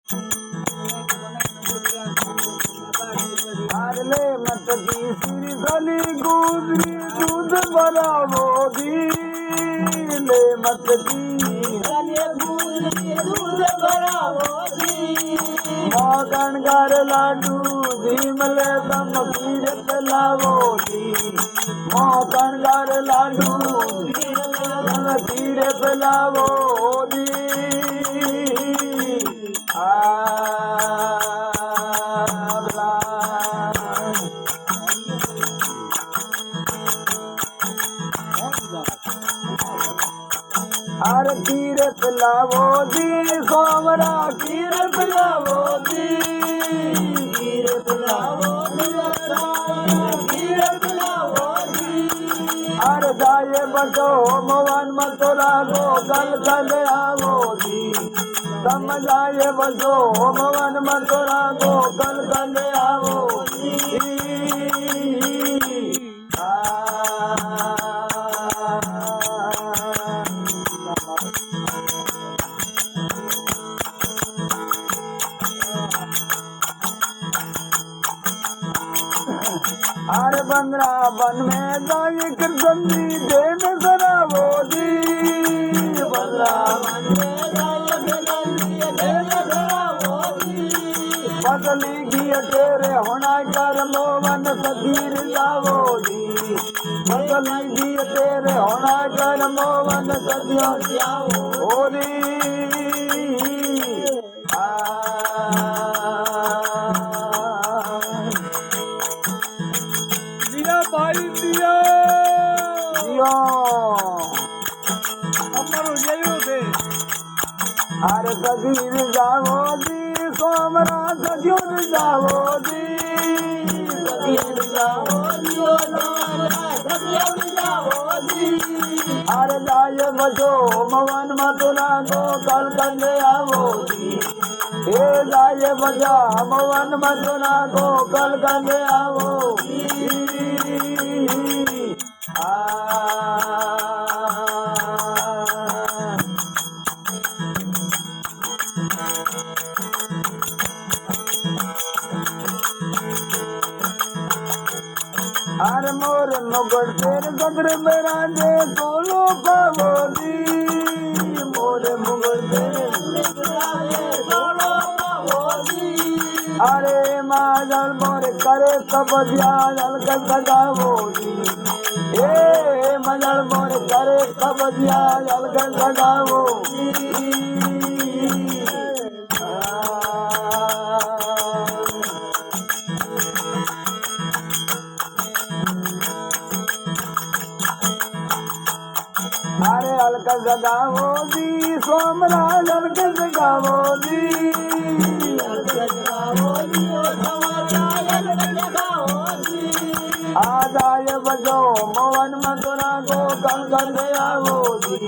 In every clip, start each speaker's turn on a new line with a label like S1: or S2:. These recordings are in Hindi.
S1: आरले मत की श्री गली गुजरी दूध भरावोगी ले मत की दूध भरावोगी मोगन घर लाडू भीमले दम पीर पिलावोगी मोगन घर लाडू भीमले पीर पिलावोगी हर खीर पिलावो जी सोमरा खीर पिलावो जी खीर पिलावो खीर पिलावो जी हर जाए बचो मोहन मथुरा को कल कल आवो जी समझाए बचो मोहन मथुरा को कल कल आवो जी हर बंद्रावन में जाए कृष्णी देन सरावो जी बंद्रावन में जाए कृष्णी देन सरावो जी पतली घी तेरे होना कर मोवन सदीर जावो जी पतली घी तेरे होना कर मोवन सदियों जावो जी भाई दिया अरे सदीर जावो जी सोमरा सदियों जावो जी सदीर जावो जी अरे जाए बचो मवन मथुरा को कल कंदे आवो जी हे जाए बजा मवन मथुरा को कल कंदे आवो हर मोर मुगड़ तेरे गदर मेरा दे सोलो पावो जी मोर मुगड़ तेरे सोलो पावो जी अरे माजल मोर करे कबजिया जल के सजावो जी ए मजल मोर करे कबजिया जल के सजावो अरे हल्का जगावो जी सोमरा हल्का जगावो जी आ जाए बजो मोहन मथुरा को कल कर आवो जी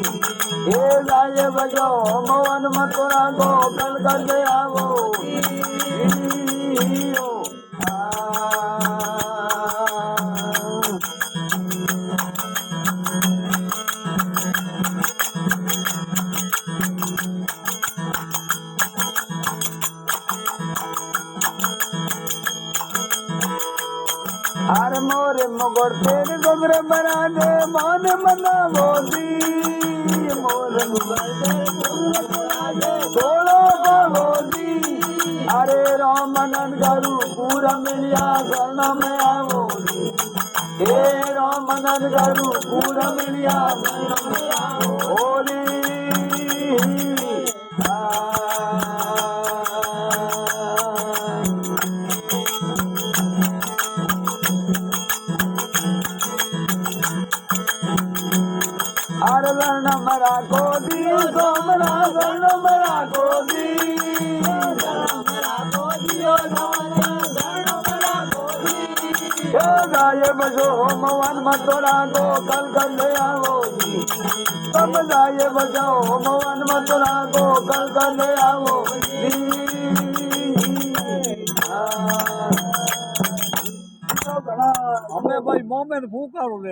S1: हे जाए बजो मोहन मथुरा को कल कर आवो हर मोरे मुगड़ तेरे गोबर बना दे मान मनावो जी मोरे मुगड़ तेरे बना दे सोलो पावो जी अरे राम मनन गरु पूरा मिलिया शरण में आवो जी हे राम मनन गरु पूरा मिलिया शरण में आवो जी वर्ण मरा को दी सोमरा वर्ण मरा को दी जाए बजो मोहन मथुरा को कल कर ले आवो जी तब जाए बजो मोहन मथुरा को कल कर ले आवो हमें भाई मोमेन फूका